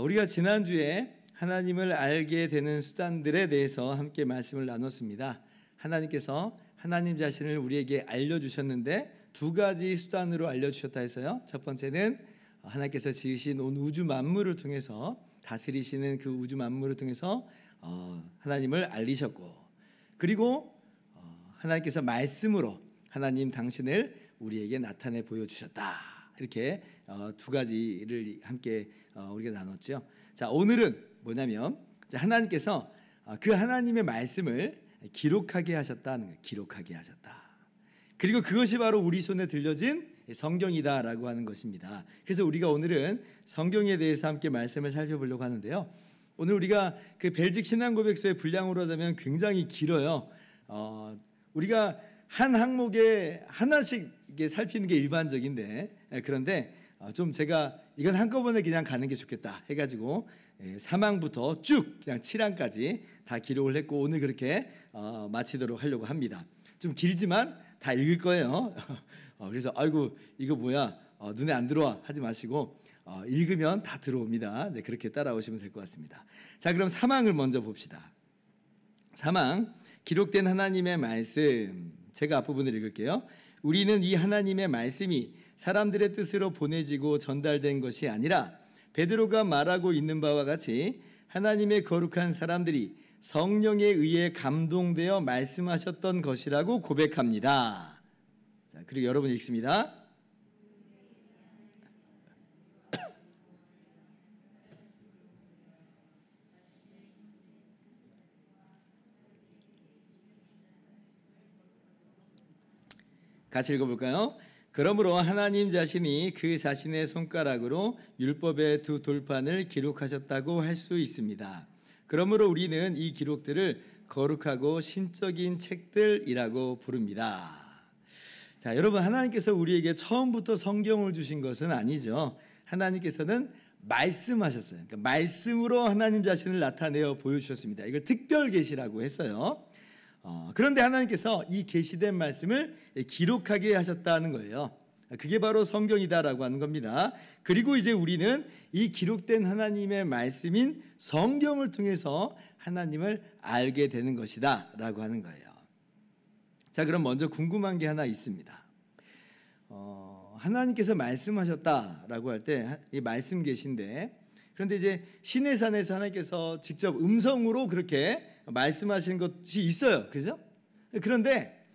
우리가 지난주에 하나님을 알게 되는 수단들에 대해서 함께 말씀을 나눴습니다. 하나님께서 하나님 자신을 우리에게 알려주셨는데 두 가지 수단으로 알려주셨다 해서요. 첫 번째는 하나님께서 지으신 온 우주 만물을 통해서 다스리시는 그 우주 만물을 통해서 하나님을 알리셨고, 그리고 하나님께서 말씀으로 하나님 당신을 우리에게 나타내 보여주셨다. 이렇게 두 가지를 함께 우리가 나눴죠. 자, 오늘은 뭐냐면 하나님께서 그 하나님의 말씀을 기록하게 하셨다는 거예요. 기록하게 하셨다. 그리고 그것이 바로 우리 손에 들려진 성경이다라고 하는 것입니다. 그래서 우리가 오늘은 성경에 대해서 함께 말씀을 살펴보려고 하는데요. 오늘 우리가 그 벨직 신앙고백서의 분량으로 하자면 굉장히 길어요. 우리가 한 항목에 하나씩 살피는 게 일반적인데, 그런데 좀 제가 이건 한꺼번에 그냥 가는 게 좋겠다 해가지고 3항부터 쭉 그냥 7항까지 다 기록을 했고, 오늘 그렇게 마치도록 하려고 합니다. 좀 길지만 다 읽을 거예요. 그래서 아이고 이거 뭐야 눈에 안 들어와 하지 마시고 읽으면 다 들어옵니다. 네, 그렇게 따라오시면 될 것 같습니다. 자, 그럼 3항을 먼저 봅시다. 3항, 기록된 하나님의 말씀. 제가 앞부분을 읽을게요. 우리는 이 하나님의 말씀이 사람들의 뜻으로 보내지고 전달된 것이 아니라 베드로가 말하고 있는 바와 같이 하나님의 거룩한 사람들이 성령에 의해 감동되어 말씀하셨던 것이라고 고백합니다. 자, 그리고 여러분 읽습니다. 같이 읽어볼까요? 그러므로 하나님 자신이 그 자신의 손가락으로 율법의 두 돌판을 기록하셨다고 할 수 있습니다. 그러므로 우리는 이 기록들을 거룩하고 신적인 책들이라고 부릅니다. 자, 여러분, 하나님께서 우리에게 처음부터 성경을 주신 것은 아니죠. 하나님께서는 말씀하셨어요. 그러니까 말씀으로 하나님 자신을 나타내어 보여주셨습니다. 이걸 특별 계시라고 했어요. 그런데 하나님께서 이 계시된 말씀을 기록하게 하셨다는 거예요. 그게 바로 성경이다라고 하는 겁니다. 그리고 이제 우리는 이 기록된 하나님의 말씀인 성경을 통해서 하나님을 알게 되는 것이다 라고 하는 거예요. 자, 그럼 먼저 궁금한 게 하나 있습니다. 하나님께서 말씀하셨다라고 할 때 이 말씀 계신데, 그런데 이제 시내산에서 하나님께서 직접 음성으로 그렇게 말씀하신 것이 있어요. 그죠? 그런데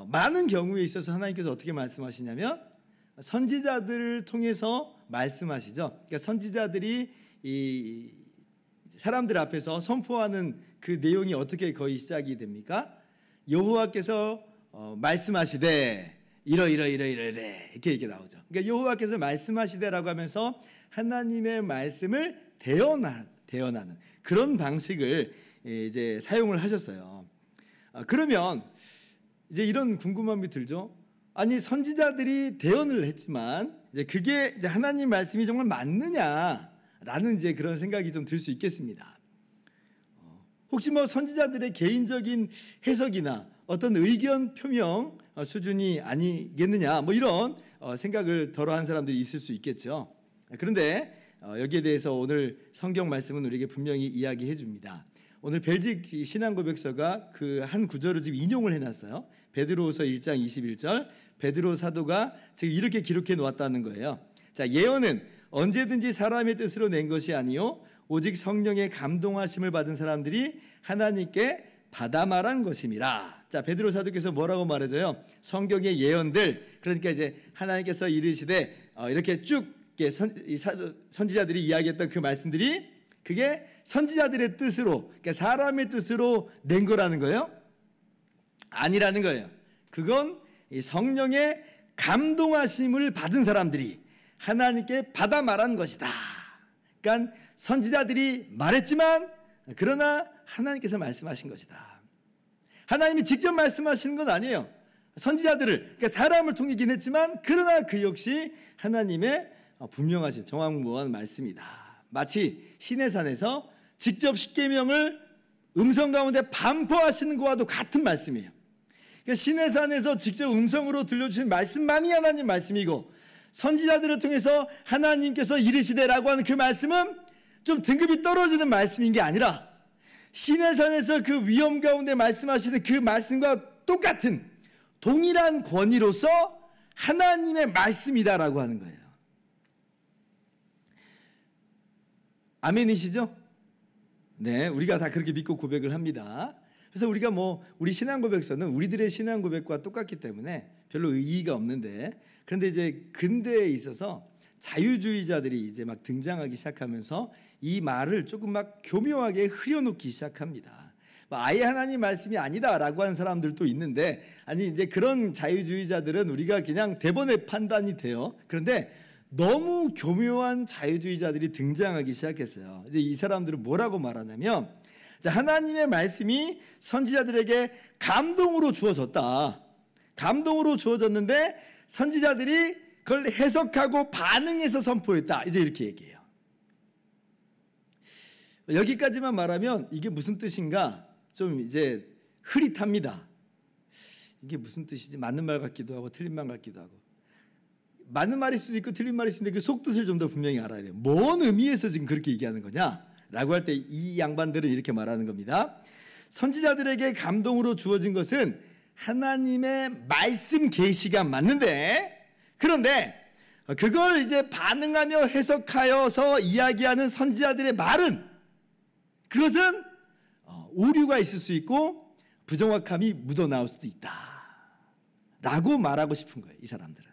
많은 경우에 있어서 하나님께서 어떻게 말씀하시냐면 선지자들을 통해서 말씀하시죠. 그러니까 선지자들이 이 사람들 앞에서 선포하는 그 내용이 어떻게 거의 시작이 됩니까? 여호와께서 말씀하시되 이래 이렇게 나오죠. 그러니까 여호와께서 말씀하시되라고 하면서 하나님의 말씀을 대언하는 그런 방식을 이제 사용을 하셨어요. 그러면 이제 이런 궁금함이 들죠. 아니, 선지자들이 대언을 했지만 이제 그게 이제 하나님 말씀이 정말 맞느냐라는 이제 그런 생각이 좀 들 수 있겠습니다. 혹시 뭐 선지자들의 개인적인 해석이나 어떤 의견 표명 수준이 아니겠느냐, 뭐 이런 생각을 덜어한 사람들이 있을 수 있겠죠. 그런데 여기에 대해서 오늘 성경 말씀은 우리에게 분명히 이야기해 줍니다. 오늘 벨직 신앙고백서가 그 한 구절을 지금 인용을 해놨어요. 베드로후서 1장 21절, 베드로 사도가 지금 이렇게 기록해 놓았다는 거예요. 자, 예언은 언제든지 사람의 뜻으로 낸 것이 아니요 오직 성령의 감동하심을 받은 사람들이 하나님께 받아 말한 것임이라. 자, 베드로 사도께서 뭐라고 말해줘요? 성경의 예언들, 그러니까 이제 하나님께서 이르시되 이렇게 쭉 선지자들이 이야기했던 그 말씀들이 그게 선지자들의 뜻으로, 그러니까 사람의 뜻으로 낸 거라는 거예요? 아니라는 거예요. 그건 성령의 감동하심을 받은 사람들이 하나님께 받아 말한 것이다. 그러니까 선지자들이 말했지만 그러나 하나님께서 말씀하신 것이다. 하나님이 직접 말씀하시는 건 아니에요. 선지자들을, 그러니까 사람을 통이긴 했지만 그러나 그 역시 하나님의 분명하신 정확무한 말씀이다. 마치 시내산에서 직접 십계명을 음성 가운데 반포하시는 것과도 같은 말씀이에요. 그러니까 시내산에서 직접 음성으로 들려주신 말씀만이 하나님 말씀이고, 선지자들을 통해서 하나님께서 이르시되라고 하는 그 말씀은 좀 등급이 떨어지는 말씀인 게 아니라 시내산에서 그 위험 가운데 말씀하시는 그 말씀과 똑같은 동일한 권위로서 하나님의 말씀이다라고 하는 거예요. 아멘이시죠? 네, 우리가 다 그렇게 믿고 고백을 합니다. 그래서 우리가 우리 신앙 고백서는 우리들의 신앙 고백과 똑같기 때문에 별로 의의가 없는데, 그런데 이제 근대에 있어서 자유주의자들이 이제 막 등장하기 시작하면서 이 말을 조금 막 교묘하게 흐려놓기 시작합니다. 아예 하나님 말씀이 아니다라고 하는 사람들도 있는데, 아니 이제 그런 자유주의자들은 우리가 그냥 대번에 판단이 돼요. 그런데 너무 교묘한 자유주의자들이 등장하기 시작했어요. 이제 이 사람들은 뭐라고 말하냐면, 하나님의 말씀이 선지자들에게 감동으로 주어졌다. 감동으로 주어졌는데 선지자들이 그걸 해석하고 반응해서 선포했다. 이제 이렇게 얘기해요. 여기까지만 말하면 이게 무슨 뜻인가 좀 이제 흐릿합니다. 이게 무슨 뜻이지? 맞는 말 같기도 하고 틀린 말 같기도 하고. 맞는 말일 수도 있고 틀린 말일 수도 있는데 그 속뜻을 좀 더 분명히 알아야 돼요. 뭔 의미에서 지금 그렇게 얘기하는 거냐? 라고 할 때 이 양반들은 이렇게 말하는 겁니다. 선지자들에게 감동으로 주어진 것은 하나님의 말씀 계시가 맞는데, 그런데 그걸 이제 반응하며 해석하여서 이야기하는 선지자들의 말은, 그것은 오류가 있을 수 있고 부정확함이 묻어나올 수도 있다 라고 말하고 싶은 거예요, 이 사람들은.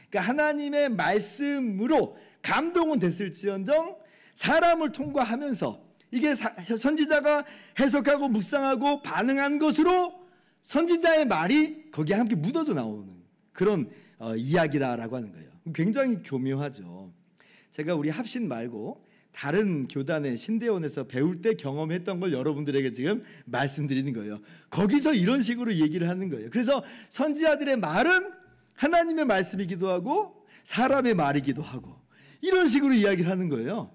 그러니까 하나님의 말씀으로 감동은 됐을지언정 사람을 통과하면서 이게 선지자가 해석하고 묵상하고 반응한 것으로 선지자의 말이 거기에 함께 묻어져 나오는 그런 이야기다라고 하는 거예요. 굉장히 교묘하죠. 제가 우리 합신 말고 다른 교단의 신대원에서 배울 때 경험했던 걸 여러분들에게 지금 말씀드리는 거예요. 거기서 이런 식으로 얘기를 하는 거예요. 그래서 선지자들의 말은 하나님의 말씀이기도 하고 사람의 말이기도 하고 이런 식으로 이야기를 하는 거예요.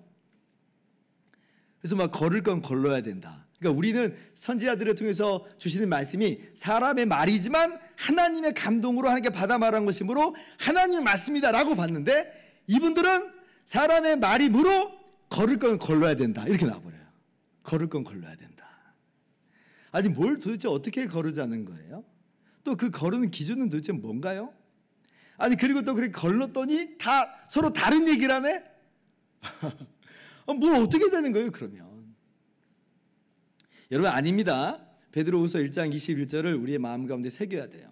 그래서 막 걸을 건 걸러야 된다. 그러니까 우리는 선지자들을 통해서 주시는 말씀이 사람의 말이지만 하나님의 감동으로 하나님께 받아 말한 것이므로 하나님의 말씀이다라고 봤는데, 이분들은 사람의 말이므로 걸을 건 걸러야 된다 이렇게 나와버려요. 걸을 건 걸러야 된다. 아니 뭘 도대체 어떻게 거르자는 거예요? 또 그 거르는 기준은 도대체 뭔가요? 아니 그리고 또 그렇게 걸렀더니 다 서로 다른 얘기를 하네? 뭘 어떻게 되는 거예요 그러면? 여러분 아닙니다. 베드로후서 1장 21절을 우리의 마음 가운데 새겨야 돼요.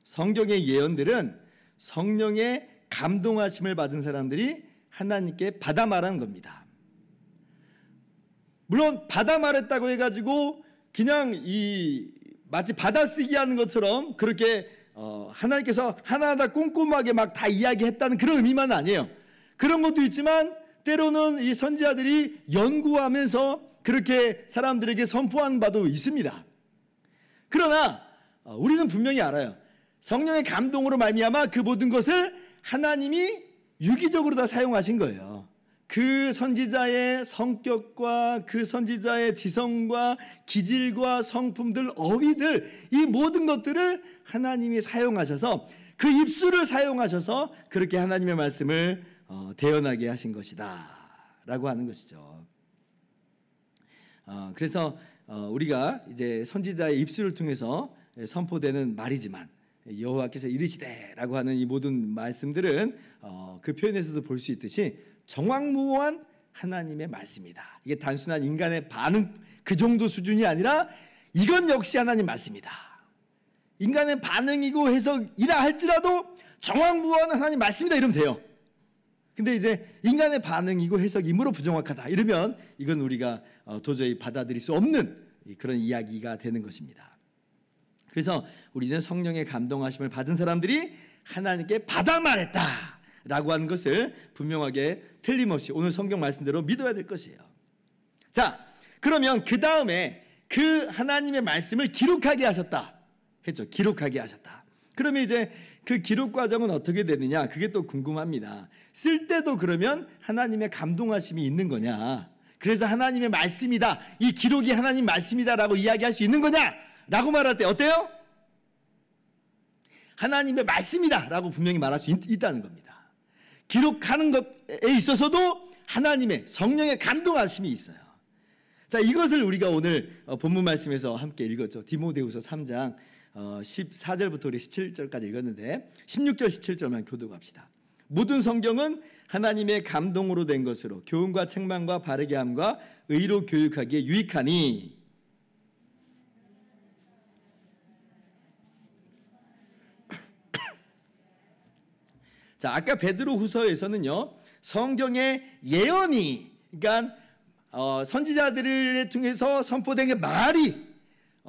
성경의 예언들은 성령의 감동하심을 받은 사람들이 하나님께 받아 말하는 겁니다. 물론 받아 말했다고 해가지고 그냥 마치 받아쓰기 하는 것처럼 그렇게 하나님께서 하나하나 꼼꼼하게 막 다 이야기했다는 그런 의미만 아니에요. 그런 것도 있지만 때로는 이 선지자들이 연구하면서 그렇게 사람들에게 선포한 바도 있습니다. 그러나 우리는 분명히 알아요. 성령의 감동으로 말미암아 그 모든 것을 하나님이 유기적으로 다 사용하신 거예요. 그 선지자의 성격과 그 선지자의 지성과 기질과 성품들, 어휘들, 이 모든 것들을 하나님이 사용하셔서 그 입술을 사용하셔서 그렇게 하나님의 말씀을 대언하게 하신 것이다 라고 하는 것이죠. 그래서 우리가 이제 선지자의 입술을 통해서 선포되는 말이지만 여호와께서 이르시되라고 하는 이 모든 말씀들은 그 표현에서도 볼 수 있듯이 정확무오한 하나님의 말씀이다. 이게 단순한 인간의 반응 그 정도 수준이 아니라 이건 역시 하나님 말씀이다. 인간의 반응이고 해석이라 할지라도 정확무오한 하나님 말씀이다 이러면 돼요. 근데 이제 인간의 반응이고 해석이므로 부정확하다 이러면 이건 우리가 도저히 받아들일 수 없는 그런 이야기가 되는 것입니다. 그래서 우리는 성령의 감동하심을 받은 사람들이 하나님께 받아 말했다라고 하는 것을 분명하게 틀림없이 오늘 성경 말씀대로 믿어야 될 것이에요. 자, 그러면 그 다음에 그 하나님의 말씀을 기록하게 하셨다 했죠. 기록하게 하셨다. 그러면 이제 그 기록 과정은 어떻게 되느냐? 그게 또 궁금합니다. 쓸 때도 그러면 하나님의 감동하심이 있는 거냐? 그래서 하나님의 말씀이다. 이 기록이 하나님 말씀이다라고 이야기할 수 있는 거냐? 라고 말할 때 어때요? 하나님의 말씀이다라고 분명히 말할 수 있다는 겁니다. 기록하는 것에 있어서도 하나님의 성령의 감동하심이 있어요. 자, 이것을 우리가 오늘 본문 말씀에서 함께 읽었죠. 디모데후서 3장 14절부터 우리 17절까지 읽었는데 16절 17절만 교독 합시다. 모든 성경은 하나님의 감동으로 된 것으로 교훈과 책망과 바르게 함과 의로 교육하기에 유익하니. 자, 아까 베드로후서에서는요, 성경의 예언이, 그러니까 선지자들을 통해서 선포된 게 말이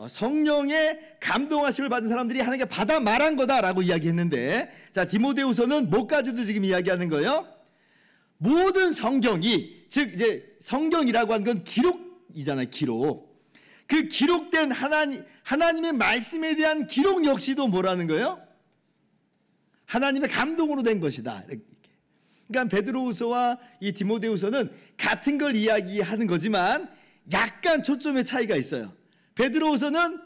성령의 감동하심을 받은 사람들이 하나님께 받아 말한 거다라고 이야기했는데, 자, 디모데후서는 뭐까지도 지금 이야기하는 거예요? 모든 성경이, 즉 이제 성경이라고 하는 건 기록이잖아요. 기록. 그 기록된 하나님의 말씀에 대한 기록 역시도 뭐라는 거예요? 하나님의 감동으로 된 것이다. 그러니까 베드로후서와 이 디모데후서는 같은 걸 이야기하는 거지만 약간 초점의 차이가 있어요. 베드로후서는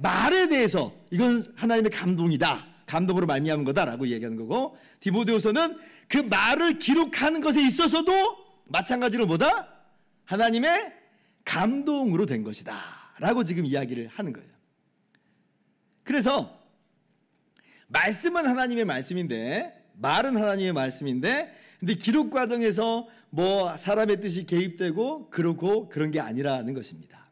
말에 대해서 이건 하나님의 감동이다, 감동으로 말미암은 거다라고 이야기하는 거고, 디모데후서는 그 말을 기록하는 것에 있어서도 마찬가지로 뭐다? 하나님의 감동으로 된 것이다 라고 지금 이야기를 하는 거예요. 그래서 말씀은 하나님의 말씀인데, 말은 하나님의 말씀인데, 근데 기록 과정에서 뭐 사람의 뜻이 개입되고 그러고 그런 게 아니라는 것입니다.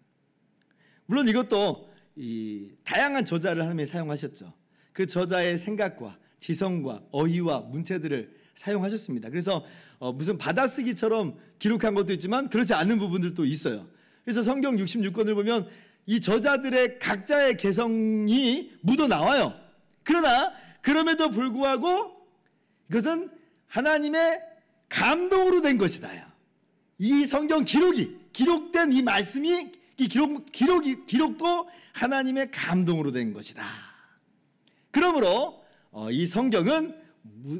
물론 이것도 이 다양한 저자를 하나님이 사용하셨죠. 그 저자의 생각과 지성과 어휘와 문체들을 사용하셨습니다. 그래서 무슨 받아쓰기처럼 기록한 것도 있지만 그렇지 않은 부분들도 있어요. 그래서 성경 66권을 보면 이 저자들의 각자의 개성이 묻어 나와요. 그러나 그럼에도 불구하고 이것은 하나님의 감동으로 된 것이다. 이 성경 기록된 이 말씀이, 이 기록도 하나님의 감동으로 된 것이다. 그러므로 이 성경은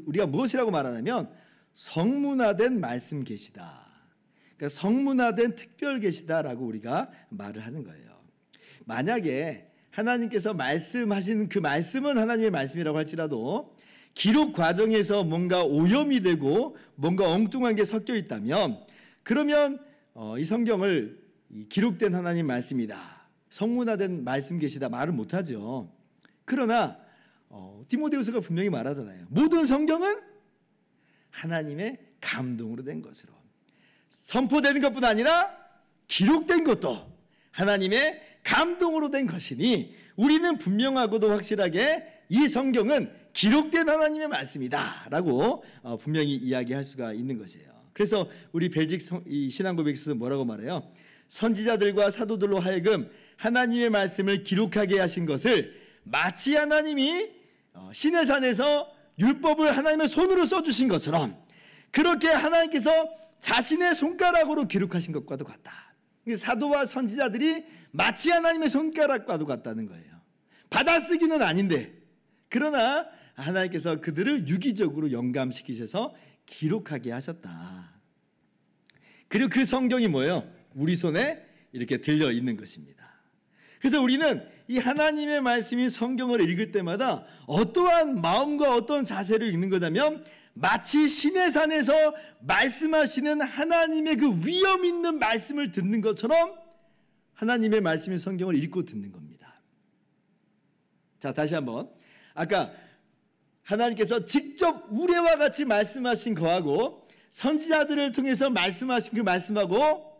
우리가 무엇이라고 말하냐면 성문화된 말씀 계시다. 그러니까 성문화된 특별 계시다라고 우리가 말을 하는 거예요. 만약에 하나님께서 말씀하시는 그 말씀은 하나님의 말씀이라고 할지라도 기록 과정에서 뭔가 오염이 되고 뭔가 엉뚱한 게 섞여 있다면, 그러면 이 성경을 기록된 하나님 말씀이다, 성문화된 말씀 계시다 말은 못하죠. 그러나 디모데후서가 분명히 말하잖아요. 모든 성경은 하나님의 감동으로 된 것으로, 선포되는 것뿐 아니라 기록된 것도 하나님의 감동으로 된 것이니 우리는 분명하고도 확실하게 이 성경은 기록된 하나님의 말씀이다 라고 분명히 이야기할 수가 있는 것이에요. 그래서 우리 벨직 신앙고백서는 뭐라고 말해요? 선지자들과 사도들로 하여금 하나님의 말씀을 기록하게 하신 것을 마치 하나님이 시내산에서 율법을 하나님의 손으로 써주신 것처럼 그렇게 하나님께서 자신의 손가락으로 기록하신 것과도 같다. 사도와 선지자들이 마치 하나님의 손가락과도 같다는 거예요. 받아쓰기는 아닌데, 그러나 하나님께서 그들을 유기적으로 영감시키셔서 기록하게 하셨다. 그리고 그 성경이 뭐예요? 우리 손에 이렇게 들려 있는 것입니다. 그래서 우리는 이 하나님의 말씀인 성경을 읽을 때마다 어떠한 마음과 어떤 자세를 읽는 거냐면 마치 시내산에서 말씀하시는 하나님의 그 위엄 있는 말씀을 듣는 것처럼 하나님의 말씀인 성경을 읽고 듣는 겁니다. 자, 다시 한번. 아까 하나님께서 직접 우레와 같이 말씀하신 거하고 선지자들을 통해서 말씀하신 그 말씀하고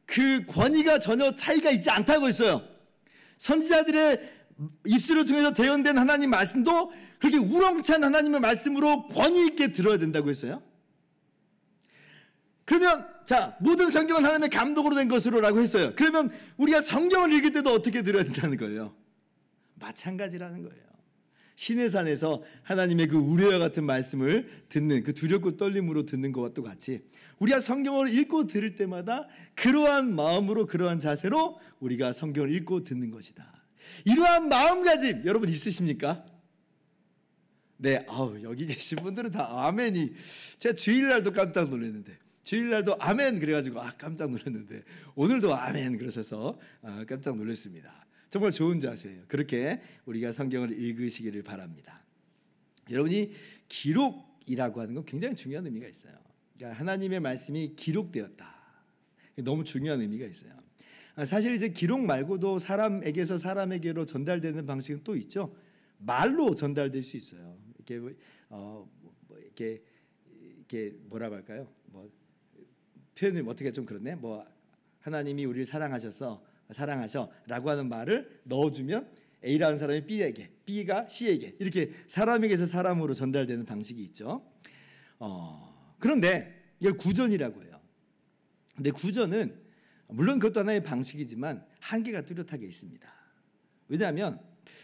그 권위가 전혀 차이가 있지 않다고 했어요. 선지자들의 입술을 통해서 대언된 하나님 말씀도 그렇게 우렁찬 하나님의 말씀으로 권위 있게 들어야 된다고 했어요. 그러면 자, 모든 성경은 하나님의 감동으로 된 것으로 라고 했어요. 그러면 우리가 성경을 읽을 때도 어떻게 들어야 된다는 거예요? 마찬가지라는 거예요. 시내산에서 하나님의 그 우레와 같은 말씀을 듣는 그 두렵고 떨림으로 듣는 것과 똑같이 우리가 성경을 읽고 들을 때마다 그러한 마음으로 그러한 자세로 우리가 성경을 읽고 듣는 것이다. 이러한 마음가짐 여러분 있으십니까? 네, 여기 계신 분들은 다 아멘이. 제가 주일날도 깜짝 놀랐는데, 주일날도 아멘 그래가지고 깜짝 놀랐는데 오늘도 아멘 그러셔서 깜짝 놀랐습니다. 정말 좋은 자세예요. 그렇게 우리가 성경을 읽으시기를 바랍니다. 여러분이 기록이라고 하는 건 굉장히 중요한 의미가 있어요. 그러니까 하나님의 말씀이 기록되었다. 너무 중요한 의미가 있어요. 사실 이제 기록 말고도 사람에게서 사람에게로 전달되는 방식은 또 있죠. 말로 전달될 수 있어요. 이렇게 뭐라고 할까요? 뭐 표현이 어떻게 좀 그렇네. 뭐 하나님이 우리를 사랑하셔라고 하는 말을 넣어주면 A라는 사람이 B에게, B가 C에게 이렇게 사람에게서 사람으로 전달되는 방식이 있죠. 그런데 이걸 구전이라고 해요. 근데 구전은 물론 그것도 하나의 방식이지만 한계가 뚜렷하게 있습니다. 왜냐하면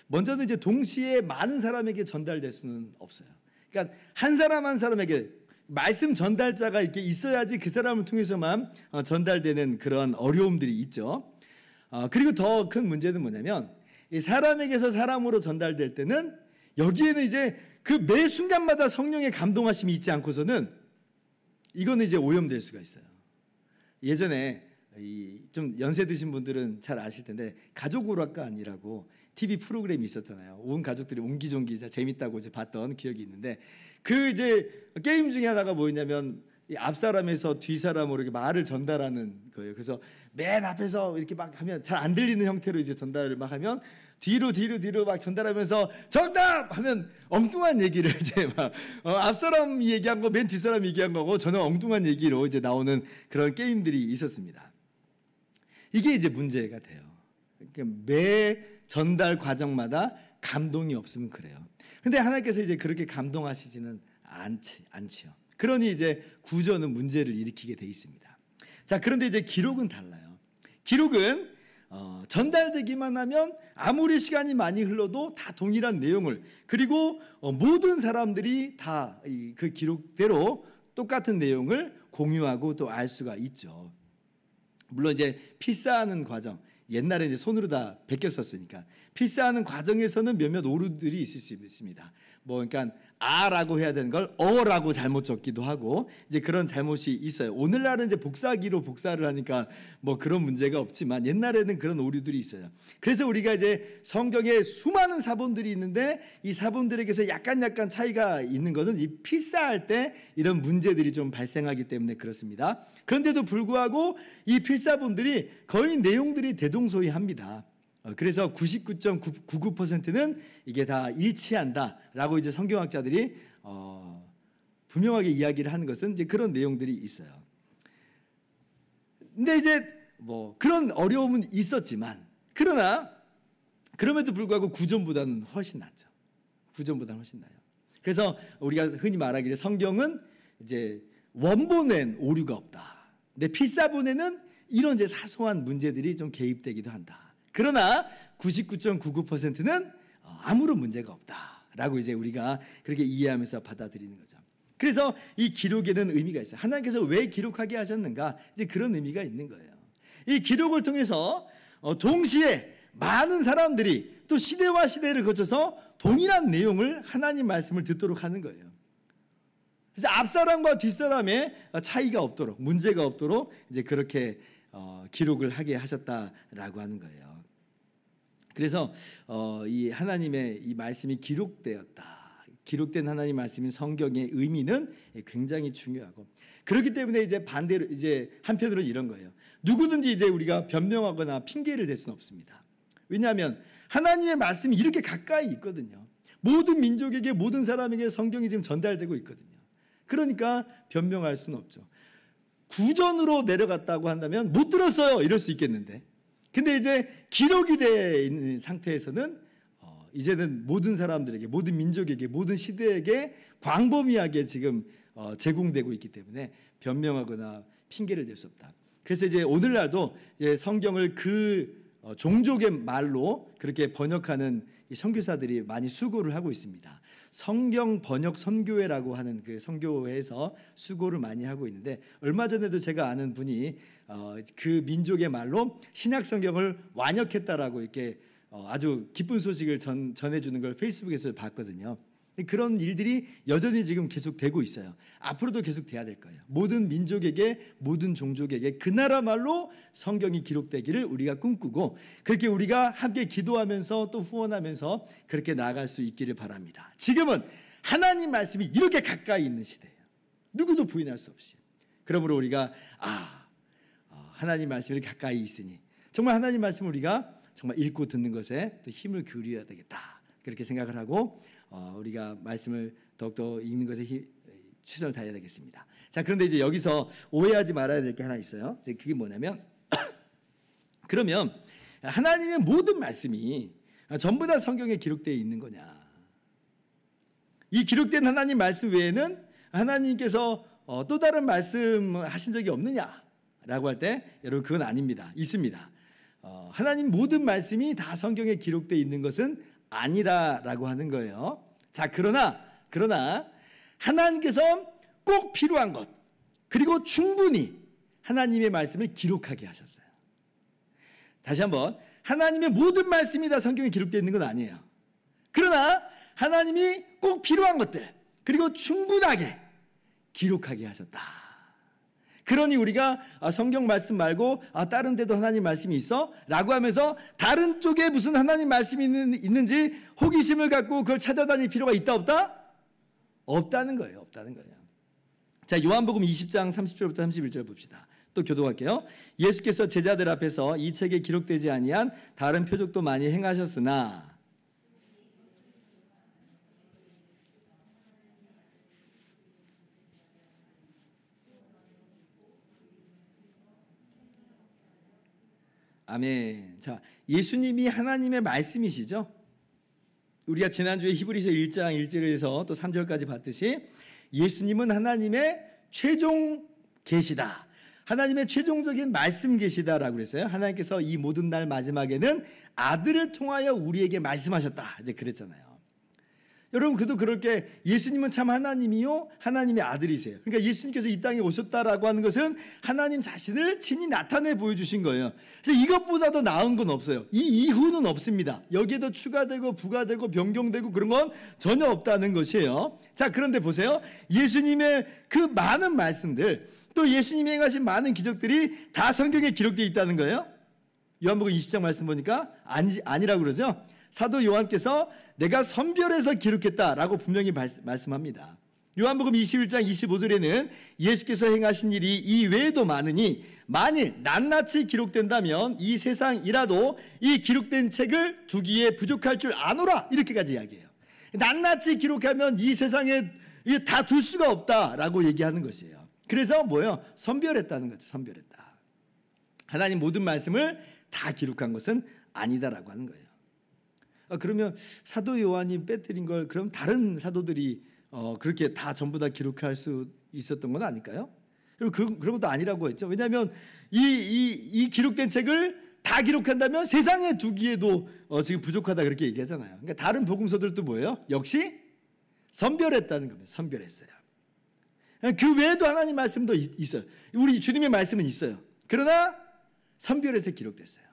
먼저는 이제 동시에 많은 사람에게 전달될 수는 없어요. 그러니까 한 사람 한 사람에게 말씀 전달자가 이렇게 있어야지 그 사람을 통해서만 전달되는 그런 어려움들이 있죠. 그리고 더 큰 문제는 뭐냐면 이 사람에게서 사람으로 전달될 때는 여기에는 이제 그 매 순간마다 성령의 감동하심이 있지 않고서는 이거는 이제 오염될 수가 있어요. 예전에 좀 연세 드신 분들은 잘 아실 텐데 가족오락관이라고 TV 프로그램이 있었잖아요. 온 가족들이 옹기종기 재밌다고 이제 봤던 기억이 있는데 그 이제 게임 중에 하나가 뭐였냐면 이 앞사람에서 뒷사람으로 이렇게 말을 전달하는 거예요. 그래서 맨 앞에서 이렇게 막 하면 잘 안 들리는 형태로 이제 전달을 막 하면 뒤로 막 전달하면서 정답 하면 엉뚱한 얘기를 이제 막 앞사람이 얘기한 거 맨 뒷사람이 얘기한 거고 저는 엉뚱한 얘기로 이제 나오는 그런 게임들이 있었습니다. 이게 이제 문제가 돼요. 그러니까 매 전달 과정마다 감동이 없으면 그래요. 근데 하나님께서 이제 그렇게 감동하시지는 않지요. 그러니 이제 구조는 문제를 일으키게 돼 있습니다. 자, 그런데 이제 기록은 달라요. 기록은 전달되기만 하면 아무리 시간이 많이 흘러도 다 동일한 내용을 그리고 모든 사람들이 다 그 기록대로 똑같은 내용을 공유하고 또 알 수가 있죠. 물론 이제 필사하는 과정 옛날에 이제 손으로 다 베꼈었으니까 필사하는 과정에서는 몇몇 오류들이 있을 수 있습니다. 뭐 그러니까 아라고 해야 되는 걸 어라고 잘못 적기도 하고 이제 그런 잘못이 있어요. 오늘날은 이제 복사기로 복사를 하니까 뭐 그런 문제가 없지만 옛날에는 그런 오류들이 있어요. 그래서 우리가 이제 성경에 수많은 사본들이 있는데 이 사본들에게서 약간 차이가 있는 것은 이 필사할 때 이런 문제들이 좀 발생하기 때문에 그렇습니다. 그런데도 불구하고 이 필사본들이 거의 내용들이 대동소이합니다. 그래서 99.99%는 이게 다 일치한다라고 이제 성경학자들이 분명하게 이야기를 하는 것은 이제 그런 내용들이 있어요. 근데 이제 뭐 그런 어려움은 있었지만 그러나 그럼에도 불구하고 구전보다는 훨씬 낫죠. 구전보다는 훨씬 나아요. 그래서 우리가 흔히 말하기를 성경은 이제 원본엔 오류가 없다. 근데 필사본에는 이런 이제 사소한 문제들이 좀 개입되기도 한다. 그러나 99.99%는 아무런 문제가 없다라고 이제 우리가 그렇게 이해하면서 받아들이는 거죠. 그래서 이 기록에는 의미가 있어요. 하나님께서 왜 기록하게 하셨는가? 이제 그런 의미가 있는 거예요. 이 기록을 통해서 동시에 많은 사람들이 또 시대와 시대를 거쳐서 동일한 내용을 하나님 말씀을 듣도록 하는 거예요. 그래서 앞사람과 뒷사람의 차이가 없도록 문제가 없도록 이제 그렇게 기록을 하게 하셨다라고 하는 거예요. 그래서 이 하나님의 이 말씀이 기록된 하나님 말씀인 성경의 의미는 굉장히 중요하고 그렇기 때문에 이제 반대로 이제 한편으로 이런 거예요. 누구든지 이제 우리가 변명하거나 핑계를 댈 수는 없습니다. 왜냐하면 하나님의 말씀이 이렇게 가까이 있거든요. 모든 민족에게 모든 사람에게 성경이 지금 전달되고 있거든요. 그러니까 변명할 수는 없죠. 구전으로 내려갔다고 한다면 못 들었어요 이럴 수 있겠는데 근데 이제 기록이 되어 있는 상태에서는 이제는 모든 사람들에게 모든 민족에게 모든 시대에게 광범위하게 지금 제공되고 있기 때문에 변명하거나 핑계를 댈 수 없다. 그래서 이제 오늘날도 이제 성경을 그 종족의 말로 그렇게 번역하는 이 선교사들이 많이 수고를 하고 있습니다. 성경 번역 선교회라고 하는 그 선교회에서 수고를 많이 하고 있는데 얼마 전에도 제가 아는 분이 그 민족의 말로 신약 성경을 완역했다라고 이렇게 아주 기쁜 소식을 전해주는 걸 페이스북에서 봤거든요. 그런 일들이 여전히 지금 계속되고 있어요. 앞으로도 계속 돼야 될 거예요. 모든 민족에게 모든 종족에게 그 나라 말로 성경이 기록되기를 우리가 꿈꾸고 그렇게 우리가 함께 기도하면서 또 후원하면서 그렇게 나아갈 수 있기를 바랍니다. 지금은 하나님 말씀이 이렇게 가까이 있는 시대예요. 누구도 부인할 수 없이. 그러므로 우리가 하나님 말씀이 가까이 있으니 정말 하나님 말씀을 우리가 정말 읽고 듣는 것에 또 힘을 기울여야 되겠다. 그렇게 생각을 하고 우리가 말씀을 더욱더 읽는 것에 최선을 다해야 되겠습니다. 자, 그런데 이제 여기서 오해하지 말아야 될 게 하나 있어요. 이제 그게 뭐냐면 그러면 하나님의 모든 말씀이 전부 다 성경에 기록되어 있는 거냐? 이 기록된 하나님 말씀 외에는 하나님께서 또 다른 말씀 하신 적이 없느냐라고 할 때 여러분 그건 아닙니다. 있습니다. 하나님 모든 말씀이 다 성경에 기록되어 있는 것은 아니라라고 하는 거예요. 자, 그러나 하나님께서 꼭 필요한 것 그리고 충분히 하나님의 말씀을 기록하게 하셨어요. 다시 한번, 하나님의 모든 말씀이 다 성경에 기록되어 있는 건 아니에요. 그러나 하나님이 꼭 필요한 것들 그리고 충분하게 기록하게 하셨다. 그러니 우리가 성경 말씀 말고 다른 데도 하나님 말씀이 있어? 라고 하면서 다른 쪽에 무슨 하나님 말씀이 있는지 호기심을 갖고 그걸 찾아다닐 필요가 있다 없다? 없다는 거예요. 없다는 거예요. 자, 요한복음 20장 30절부터 31절 봅시다. 또 교독할게요. 예수께서 제자들 앞에서 이 책에 기록되지 아니한 다른 표적도 많이 행하셨으나 아멘. 자, 예수님이 하나님의 말씀이시죠. 우리가 지난주에 히브리서 1장 1절에서 또 3절까지 봤듯이 예수님은 하나님의 최종 계시다. 하나님의 최종적인 말씀 계시다라고 그랬어요. 하나님께서 이 모든 날 마지막에는 아들을 통하여 우리에게 말씀하셨다. 이제 그랬잖아요. 여러분, 그도 그렇게 예수님은 참 하나님이요 하나님의 아들이세요. 그러니까 예수님께서 이 땅에 오셨다라고 하는 것은 하나님 자신을 친히 나타내 보여주신 거예요. 그래서 이것보다 더 나은 건 없어요. 이 이후는 없습니다. 여기에도 추가되고 부가되고 변경되고 그런 건 전혀 없다는 것이에요. 자, 그런데 보세요. 예수님의 그 많은 말씀들 또 예수님이 행하신 많은 기적들이 다 성경에 기록되어 있다는 거예요. 요한복음 20장 말씀 보니까 아니라고 그러죠. 사도 요한께서 내가 선별해서 기록했다라고 분명히 말씀합니다. 요한복음 21장 25절에는 예수께서 행하신 일이 이 외에도 많으니 만일 낱낱이 기록된다면 이 세상이라도 이 기록된 책을 두기에 부족할 줄 아노라, 이렇게까지 이야기해요. 낱낱이 기록하면 이 세상에 다 둘 수가 없다라고 얘기하는 것이에요. 그래서 뭐예요? 선별했다는 거죠. 선별했다. 하나님 모든 말씀을 다 기록한 것은 아니다라고 하는 거예요. 그러면 사도 요한이 빼뜨린 걸 그럼 다른 사도들이 그렇게 다 전부 다 기록할 수 있었던 건 아닐까요? 그런 것도 아니라고 했죠. 왜냐하면 이 기록된 책을 다 기록한다면 세상에 두기에도 지금 부족하다 그렇게 얘기하잖아요. 그러니까 다른 복음서들도 뭐예요? 역시 선별했다는 겁니다. 선별했어요. 그 외에도 하나님 말씀도 있어요. 우리 주님의 말씀은 있어요. 그러나 선별해서 기록됐어요.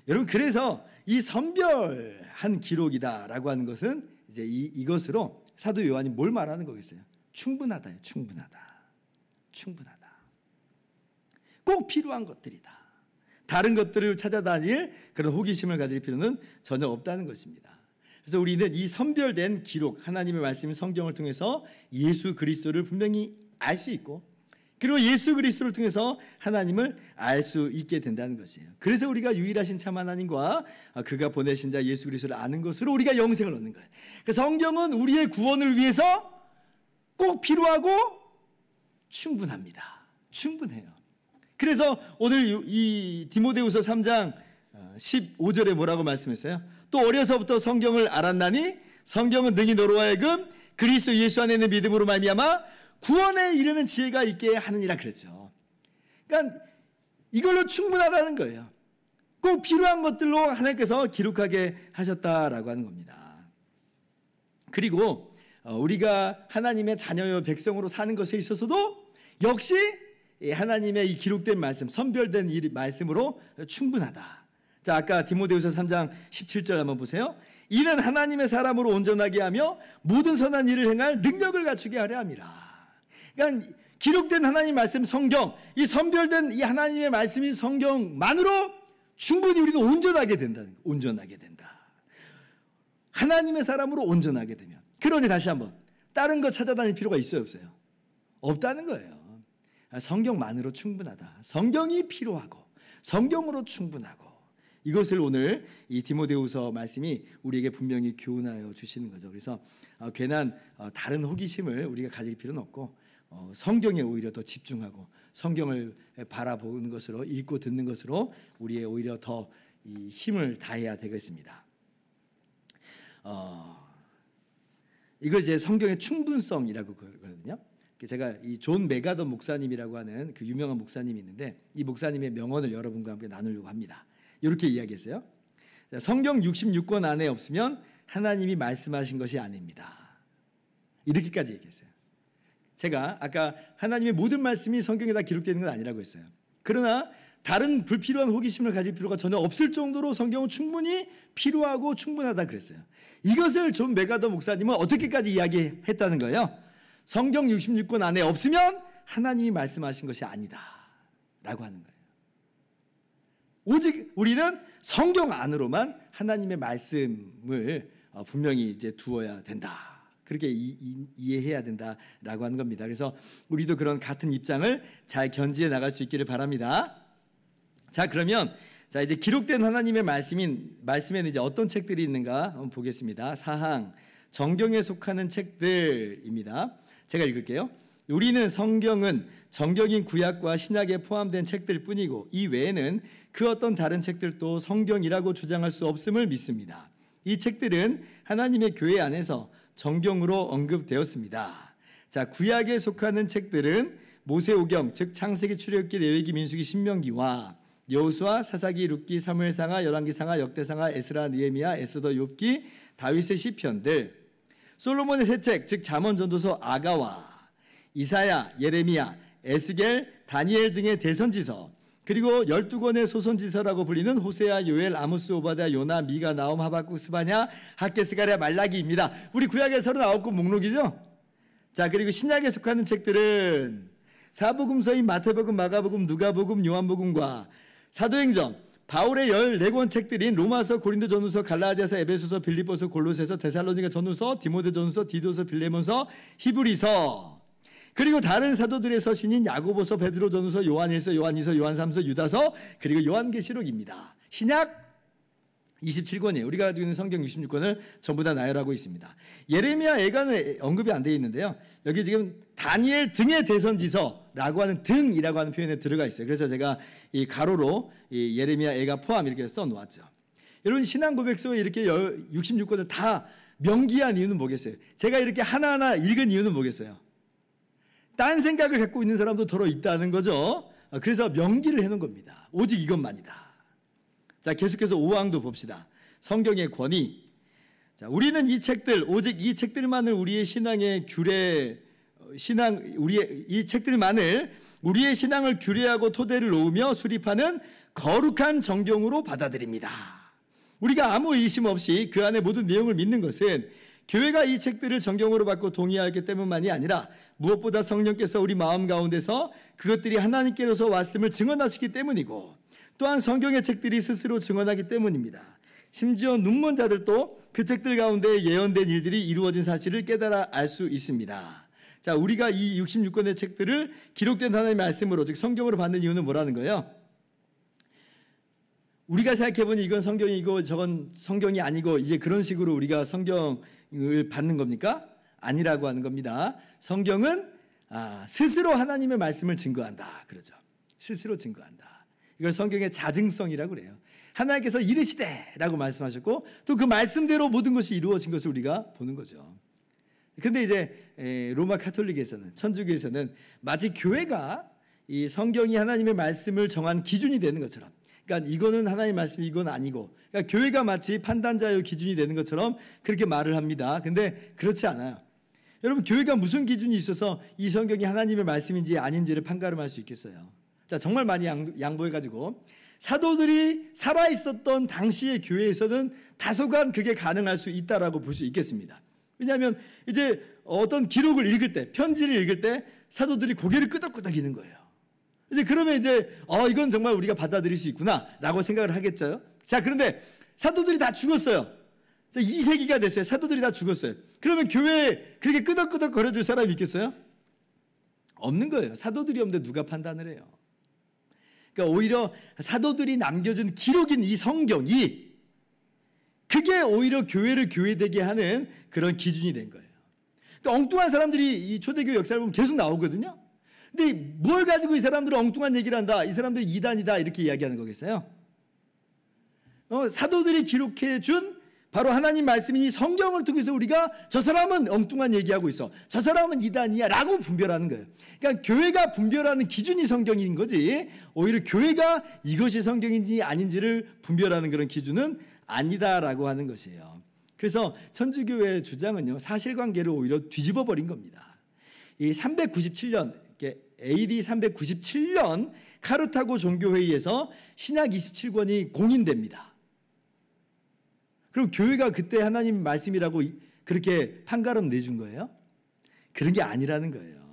여러분, 그래서 이 선별한 기록이다라고 하는 것은 이제 이것으로 사도 요한이 뭘 말하는 거겠어요? 충분하다요. 충분하다. 충분하다. 꼭 필요한 것들이다. 다른 것들을 찾아다닐 그런 호기심을 가질 필요는 전혀 없다는 것입니다. 그래서 우리는 이 선별된 기록, 하나님의 말씀 성경을 통해서 예수 그리스도를 분명히 알 수 있고, 그리고 예수 그리스도를 통해서 하나님을 알 수 있게 된다는 것이에요. 그래서 우리가 유일하신 참 하나님과 그가 보내신 자 예수 그리스도를 아는 것으로 우리가 영생을 얻는 거예요. 그 성경은 우리의 구원을 위해서 꼭 필요하고 충분합니다. 충분해요. 그래서 오늘 이 디모데후서 3장 15절에 뭐라고 말씀했어요? 또 어려서부터 성경을 알았나니 성경은 능히 너로 하여금 그리스도 예수 안에 있는 믿음으로 말미암아 구원에 이르는 지혜가 있게 하느니라 그랬죠. 그러니까 이걸로 충분하다는 거예요. 꼭 필요한 것들로 하나님께서 기록하게 하셨다라고 하는 겁니다. 그리고 우리가 하나님의 자녀요 백성으로 사는 것에 있어서도 역시 하나님의 이 기록된 말씀, 선별된 이 말씀으로 충분하다. 자, 아까 디모데후서 3장 17절 한번 보세요. 이는 하나님의 사람으로 온전하게 하며 모든 선한 일을 행할 능력을 갖추게 하려 함이라. 그러니까 기록된 하나님 말씀 성경, 이 선별된 이 하나님의 말씀이 성경만으로 충분히 우리가 온전하게 된다는 거예요. 온전하게 된다. 하나님의 사람으로 온전하게 되면. 그러니 다시 한번 다른 거 찾아다닐 필요가 있어요, 없어요? 없다는 거예요. 성경만으로 충분하다. 성경이 필요하고 성경으로 충분하고, 이것을 오늘 이 디모데후서 말씀이 우리에게 분명히 교훈하여 주시는 거죠. 그래서 괜한 다른 호기심을 우리가 가질 필요는 없고 성경에 오히려 더 집중하고 성경을 바라보는 것으로, 읽고 듣는 것으로 우리의 오히려 더 이 힘을 다해야 되겠습니다. 이걸 이제 성경의 충분성이라고 그러거든요. 제가 이 존 메가더 목사님이라고 하는 그 유명한 목사님이 있는데, 이 목사님의 명언을 여러분과 함께 나누려고 합니다. 이렇게 이야기했어요. 성경 66권 안에 없으면 하나님이 말씀하신 것이 아닙니다. 이렇게까지 얘기했어요. 제가 아까 하나님의 모든 말씀이 성경에 다 기록되는 건 아니라고 했어요. 그러나 다른 불필요한 호기심을 가질 필요가 전혀 없을 정도로 성경은 충분히 필요하고 충분하다 그랬어요. 이것을 존 메가더 목사님은 어떻게까지 이야기했다는 거예요? 성경 66권 안에 없으면 하나님이 말씀하신 것이 아니다 라고 하는 거예요. 오직 우리는 성경 안으로만 하나님의 말씀을 분명히 이제 두어야 된다, 그렇게 이해해야 된다라고 하는 겁니다. 그래서 우리도 그런 같은 입장을 잘 견지해 나갈 수 있기를 바랍니다. 자, 그러면 이제 기록된 하나님의 말씀에는 이제 어떤 책들이 있는가 한번 보겠습니다. 사항, 정경에 속하는 책들입니다. 제가 읽을게요. 우리는 성경은 정경인 구약과 신약에 포함된 책들 뿐이고 이 외에는 그 어떤 다른 책들도 성경이라고 주장할 수 없음을 믿습니다. 이 책들은 하나님의 교회 안에서 정경으로 언급되었습니다. 자, 구약에 속하는 책들은 모세오경, 즉 창세기, 출애굽기, 레위기, 민수기, 신명기와 여호수아, 사사기, 룻기, 사무엘상하, 열왕기상하, 역대상하, 에스라, 느헤미야, 에스더, 욥기, 다윗의 시편들, 솔로몬의 세 책, 즉 잠언, 전도서, 아가와, 이사야, 예레미야, 에스겔, 다니엘 등의 대선지서, 그리고 12권의 소선지서라고 불리는 호세아, 요엘, 아모스, 오바댜, 요나, 미가, 나홈, 하박국, 스바냐, 학개, 스가랴, 말라기입니다. 우리 구약의 39권 목록이죠. 자, 그리고 신약에 속하는 책들은 사복음서인 마태복음, 마가복음, 누가복음, 요한복음과 사도행전, 바울의 14권 책들인 로마서, 고린도전후서, 갈라디아서, 에베소서, 빌립보서, 골로새서, 데살로니가 전후서, 디모데전후서, 디도서, 빌레몬서, 히브리서, 그리고 다른 사도들의 서신인 야고보서, 베드로전후서, 요한일서, 요한이서, 요한삼서, 유다서, 그리고 요한계시록입니다. 신약 27권이에요. 우리가 가지고 있는 성경 66권을 전부 다 나열하고 있습니다. 예레미야 애가는 언급이 안 되어 있는데요. 여기 지금 다니엘 등의 대선지서라고 하는 등이라고 하는 표현에 들어가 있어요. 그래서 제가 이 가로로 이 예레미야 애가 포함 이렇게 써놓았죠. 여러분, 신앙고백서에 이렇게 66권을 다 명기한 이유는 뭐겠어요? 제가 이렇게 하나하나 읽은 이유는 뭐겠어요? 딴 생각을 갖고 있는 사람도 더러 있다는 거죠. 그래서 명기를 해놓은 겁니다. 오직 이것만이다. 자, 계속해서 5항도 봅시다. 성경의 권위. 자, 우리는 이 책들, 오직 이 책들만을 우리의 신앙의 이 책들만을 우리의 신앙을 규례하고 토대를 놓으며 수립하는 거룩한 정경으로 받아들입니다. 우리가 아무 의심 없이 그 안에 모든 내용을 믿는 것은 교회가 이 책들을 정경으로 받고 동의하기 때문만이 아니라 무엇보다 성령께서 우리 마음 가운데서 그것들이 하나님께로서 왔음을 증언하시기 때문이고, 또한 성경의 책들이 스스로 증언하기 때문입니다. 심지어 눈먼 자들도 그 책들 가운데 예언된 일들이 이루어진 사실을 깨달아 알 수 있습니다. 자, 우리가 이 66권의 책들을 기록된 하나님의 말씀으로, 즉 성경으로 받는 이유는 뭐라는 거예요? 우리가 생각해보니 이건 성경이고 저건 성경이 아니고 이제 그런 식으로 우리가 성경을 받는 겁니까? 아니라고 하는 겁니다. 성경은 스스로 하나님의 말씀을 증거한다 그러죠. 스스로 증거한다. 이걸 성경의 자증성이라고 그래요. 하나님께서 이르시되 라고 말씀하셨고 또 그 말씀대로 모든 것이 이루어진 것을 우리가 보는 거죠. 근데 이제 로마 카톨릭에서는, 천주교에서는 마치 교회가 이 성경이 하나님의 말씀을 정한 기준이 되는 것처럼, 그러니까 이거는 하나님의 말씀이 이건 아니고, 그러니까 교회가 마치 판단자의 기준이 되는 것처럼 그렇게 말을 합니다. 근데 그렇지 않아요. 여러분, 교회가 무슨 기준이 있어서 이 성경이 하나님의 말씀인지 아닌지를 판가름할 수 있겠어요? 자, 정말 많이 양보해가지고 사도들이 살아있었던 당시의 교회에서는 다소간 그게 가능할 수 있다라고 볼 수 있겠습니다. 왜냐하면 이제 어떤 기록을 읽을 때, 편지를 읽을 때 사도들이 고개를 끄덕끄덕이는 거예요. 이제 그러면 이제 이건 정말 우리가 받아들일 수 있구나라고 생각을 하겠죠. 자, 그런데 사도들이 다 죽었어요. 2세기가 됐어요. 사도들이 다 죽었어요. 그러면 교회에 그렇게 끄덕끄덕 거려줄 사람이 있겠어요? 없는 거예요. 사도들이 없는데 누가 판단을 해요? 그러니까 오히려 사도들이 남겨준 기록인 이 성경이 그게 오히려 교회를 교회되게 하는 그런 기준이 된 거예요. 그러니까 엉뚱한 사람들이 이 초대교회 역사를 보면 계속 나오거든요. 근데 뭘 가지고 이 사람들은 엉뚱한 얘기를 한다, 이 사람들이 이단이다 이렇게 이야기하는 거겠어요? 사도들이 기록해 준 바로 하나님 말씀이니 성경을 통해서 우리가 저 사람은 엉뚱한 얘기하고 있어, 저 사람은 이단이야 라고 분별하는 거예요. 그러니까 교회가 분별하는 기준이 성경인 거지, 오히려 교회가 이것이 성경인지 아닌지를 분별하는 그런 기준은 아니다라고 하는 것이에요. 그래서 천주교회의 주장은요, 사실관계를 오히려 뒤집어 버린 겁니다. 이 397년 AD 397년 카르타고 종교회의에서 신약 27권이 공인됩니다. 그럼 교회가 그때 하나님 말씀이라고 그렇게 판가름 내준 거예요? 그런 게 아니라는 거예요.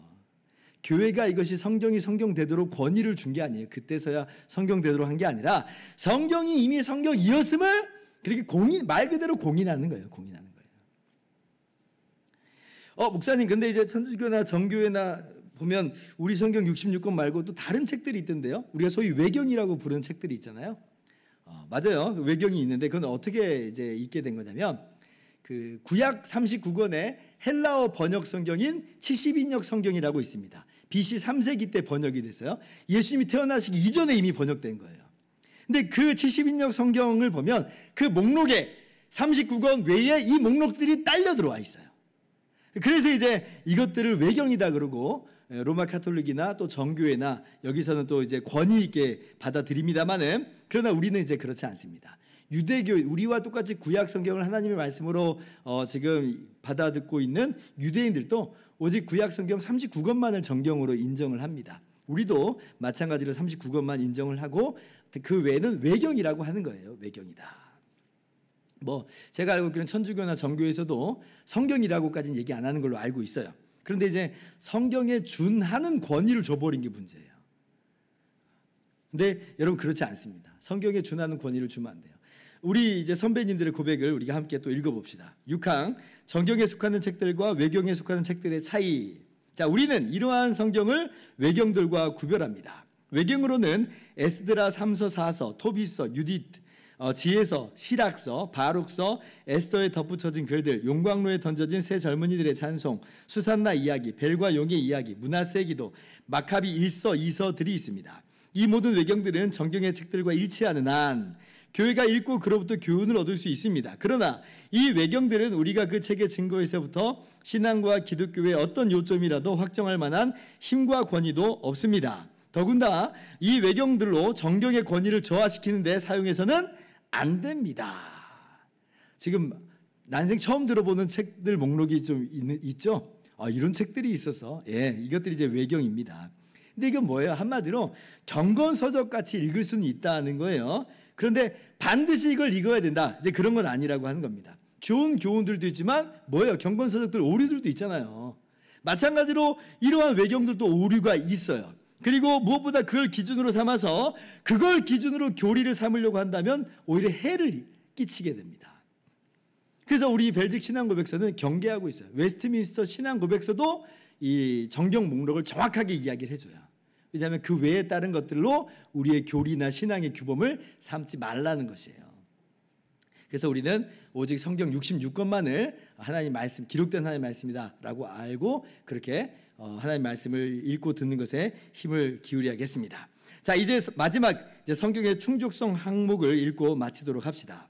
교회가 이것이 성경이 성경되도록 권위를 준 게 아니에요. 그때서야 성경되도록 한 게 아니라 성경이 이미 성경이었음을 그렇게 말 그대로 공인하는 거예요. 공인하는 거예요. 목사님, 근데 이제 천주교나 정교회나 보면 우리 성경 66권 말고 또 다른 책들이 있던데요. 우리가 소위 외경이라고 부르는 책들이 있잖아요. 맞아요. 외경이 있는데 그건 어떻게 이제 있게 된 거냐면 그 구약 39권의 헬라어 번역 성경인 70인역 성경이라고 있습니다. BC 3세기 때 번역이 됐어요. 예수님이 태어나시기 이전에 이미 번역된 거예요. 근데 그 70인역 성경을 보면 그 목록에 39권 외에 이 목록들이 딸려 들어와 있어요. 그래서 이제 이것들을 외경이다 그러고 로마 카톨릭이나 또 정교회나 여기서는 또 이제 권위 있게 받아들입니다만은, 그러나 우리는 이제 그렇지 않습니다. 유대교, 우리와 똑같이 구약 성경을 하나님의 말씀으로 지금 받아듣고 있는 유대인들도 오직 구약 성경 39권만을 정경으로 인정을 합니다. 우리도 마찬가지로 39권만 인정을 하고 그 외에는 외경이라고 하는 거예요. 외경이다. 제가 알고 있기로는 천주교나 정교에서도 성경이라고까지는 얘기 안 하는 걸로 알고 있어요. 그런데 이제 성경에 준하는 권위를 줘버린 게 문제예요. 근데 여러분 그렇지 않습니다. 성경에 준하는 권위를 주면 안 돼요. 우리 이제 선배님들의 고백을 우리가 함께 또 읽어봅시다. 6항 정경에 속하는 책들과 외경에 속하는 책들의 차이. 자, 우리는 이러한 성경을 외경들과 구별합니다. 외경으로는 에스드라 3서 4서, 토비서, 유디트, 지혜서, 시락서, 바룩서, 에스더에 덧붙여진 글들, 용광로에 던져진 새 젊은이들의 찬송, 수산나 이야기, 벨과 용의 이야기, 므낫세의 기도, 마카비 1서, 2서들이 있습니다. 이 모든 외경들은 정경의 책들과 일치하는 한 교회가 읽고 그로부터 교훈을 얻을 수 있습니다. 그러나 이 외경들은 우리가 그 책의 증거에서부터 신앙과 기독교의 어떤 요점이라도 확정할 만한 힘과 권위도 없습니다. 더군다나 이 외경들로 정경의 권위를 저하시키는 데 사용해서는 안 됩니다. 지금 난생 처음 들어보는 책들 목록이 좀 있죠? 이런 책들이 있어서 이것들이 이제 외경입니다. 근데 이건 뭐예요? 한마디로 경건서적 같이 읽을 수는 있다는 거예요. 그런데 반드시 이걸 읽어야 된다, 이제 그런 건 아니라고 하는 겁니다. 좋은 교훈들도 있지만 뭐예요? 경건서적들 오류들도 있잖아요. 마찬가지로 이러한 외경들도 오류가 있어요. 그리고 무엇보다 그걸 기준으로 삼아서 그걸 기준으로 교리를 삼으려고 한다면 오히려 해를 끼치게 됩니다. 그래서 우리 벨직 신앙고백서는 경계하고 있어요. 웨스트민스터 신앙고백서도 이 정경 목록을 정확하게 이야기를 해줘요. 왜냐하면 그 외에 다른 것들로 우리의 교리나 신앙의 규범을 삼지 말라는 것이에요. 그래서 우리는 오직 성경 66권만을 하나님 말씀, 기록된 하나님 말씀이다 라고 알고 그렇게 하나님 말씀을 읽고 듣는 것에 힘을 기울여야겠습니다. 자, 이제 마지막 성경의 충족성 항목을 읽고 마치도록 합시다.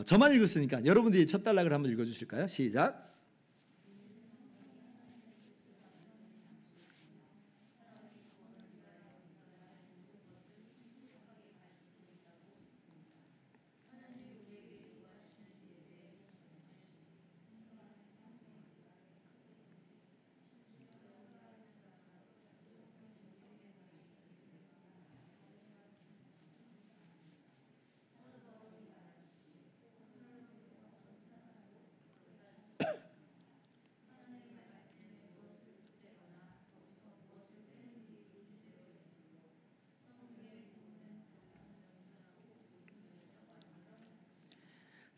저만 읽었으니까 여러분들이 첫 단락을 한번 읽어주실까요? 시작.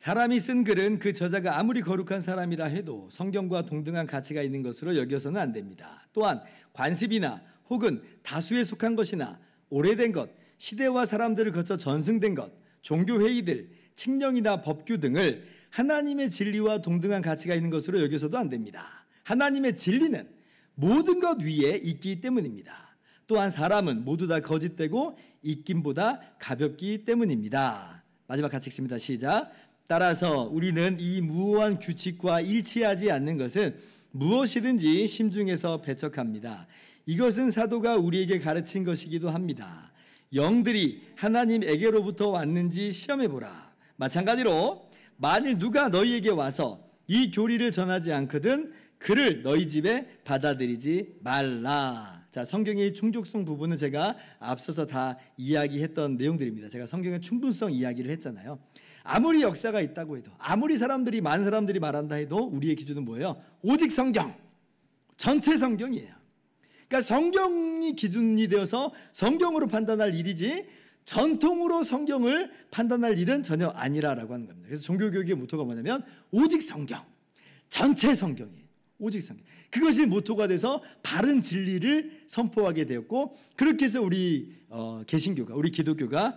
사람이 쓴 글은 그 저자가 아무리 거룩한 사람이라 해도 성경과 동등한 가치가 있는 것으로 여겨서는 안 됩니다. 또한 관습이나 혹은 다수에 속한 것이나 오래된 것, 시대와 사람들을 거쳐 전승된 것, 종교회의들, 칙령이나 법규 등을 하나님의 진리와 동등한 가치가 있는 것으로 여겨서도 안 됩니다. 하나님의 진리는 모든 것 위에 있기 때문입니다. 또한 사람은 모두 다 거짓되고 있김보다 가볍기 때문입니다. 마지막 같이 읽습니다. 시작. 따라서 우리는 이 무오한 규칙과 일치하지 않는 것은 무엇이든지 심중에서 배척합니다. 이것은 사도가 우리에게 가르친 것이기도 합니다. 영들이 하나님에게로부터 왔는지 시험해보라. 마찬가지로 만일 누가 너희에게 와서 이 교리를 전하지 않거든 그를 너희 집에 받아들이지 말라. 자, 성경의 충족성 부분은 제가 앞서서 다 이야기했던 내용들입니다. 제가 성경의 충분성 이야기를 했잖아요. 아무리 역사가 있다고 해도, 아무리 많은 사람들이 말한다 해도 우리의 기준은 뭐예요? 오직 성경, 전체 성경이에요. 그러니까 성경이 기준이 되어서 성경으로 판단할 일이지 전통으로 성경을 판단할 일은 전혀 아니라라고 하는 겁니다. 그래서 종교교육의 모토가 뭐냐면 오직 성경, 전체 성경이에요. 오직 성경. 그것이 모토가 돼서 바른 진리를 선포하게 되었고, 그렇게 해서 우리 개신교가, 우리 기독교가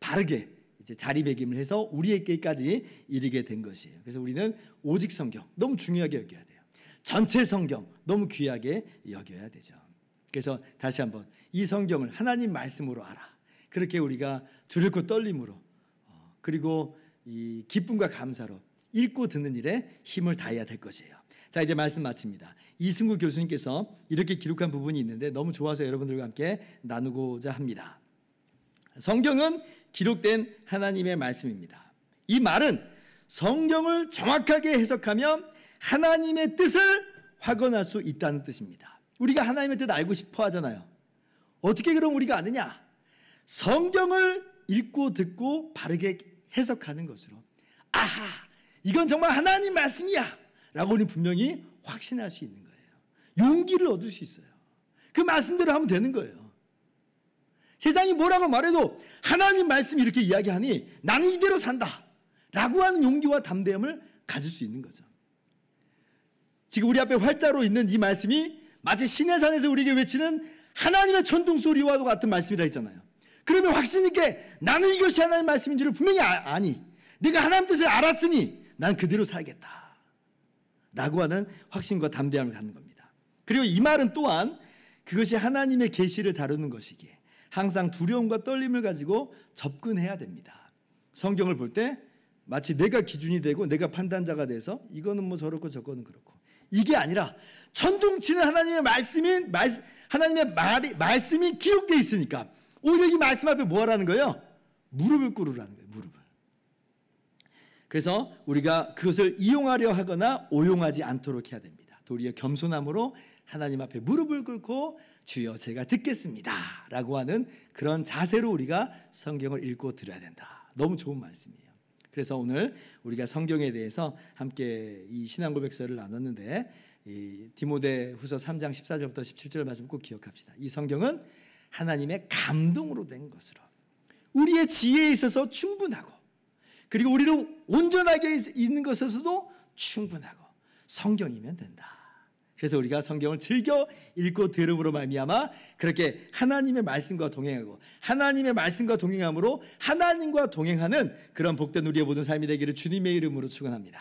바르게 이제 자리매김을 해서 우리에게까지 이르게 된 것이에요. 그래서 우리는 오직 성경 너무 중요하게 여겨야 돼요. 전체 성경 너무 귀하게 여겨야 되죠. 그래서 다시 한번 이 성경을 하나님 말씀으로 알아. 그렇게 우리가 두렵고 떨림으로 그리고 이 기쁨과 감사로 읽고 듣는 일에 힘을 다해야 될 것이에요. 자, 이제 말씀 마칩니다. 이승구 교수님께서 이렇게 기록한 부분이 있는데 너무 좋아서 여러분들과 함께 나누고자 합니다. 성경은 기록된 하나님의 말씀입니다. 이 말은 성경을 정확하게 해석하면 하나님의 뜻을 확언할 수 있다는 뜻입니다. 우리가 하나님의 뜻 알고 싶어 하잖아요. 어떻게 그럼 우리가 아느냐? 성경을 읽고 듣고 바르게 해석하는 것으로, 아하, 이건 정말 하나님 말씀이야 라고 우리는 분명히 확신할 수 있는 거예요. 용기를 얻을 수 있어요. 그 말씀대로 하면 되는 거예요. 세상이 뭐라고 말해도 하나님 말씀이 이렇게 이야기하니 나는 이대로 산다 라고 하는 용기와 담대함을 가질 수 있는 거죠. 지금 우리 앞에 활자로 있는 이 말씀이 마치 시내산에서 우리에게 외치는 하나님의 천둥소리와도 같은 말씀이라 했잖아요. 그러면 확신 있게 나는 이것이 하나님의 말씀인지를 분명히 아니, 내가 하나님 뜻을 알았으니 난 그대로 살겠다 라고 하는 확신과 담대함을 갖는 겁니다. 그리고 이 말은 또한 그것이 하나님의 계시를 다루는 것이기에 항상 두려움과 떨림을 가지고 접근해야 됩니다. 성경을 볼 때 마치 내가 기준이 되고 내가 판단자가 돼서 이거는 뭐 저렇고 저거는 그렇고 이게 아니라 천둥치는 하나님의 하나님의 말씀이 기록되어 있으니까 오히려 이 말씀 앞에 뭐 하라는 거예요? 무릎을 꿇으라는 거예요. 무릎을. 그래서 우리가 그것을 이용하려 하거나 오용하지 않도록 해야 됩니다. 도리어 겸손함으로 하나님 앞에 무릎을 꿇고 주여 제가 듣겠습니다 라고 하는 그런 자세로 우리가 성경을 읽고 들어야 된다. 너무 좋은 말씀이에요. 그래서 오늘 우리가 성경에 대해서 함께 이 신앙고백서를 나눴는데 이 디모데후서 3장 14절부터 17절 말씀 꼭 기억합시다. 이 성경은 하나님의 감동으로 된 것으로 우리의 지혜에 있어서 충분하고 그리고 우리를 온전하게 있는 것에서도 충분하고 성경이면 된다. 그래서 우리가 성경을 즐겨 읽고 들음으로 말미암아 그렇게 하나님의 말씀과 동행하고 하나님의 말씀과 동행함으로 하나님과 동행하는 그런 복된 우리의 모든 삶이 되기를 주님의 이름으로 축원합니다.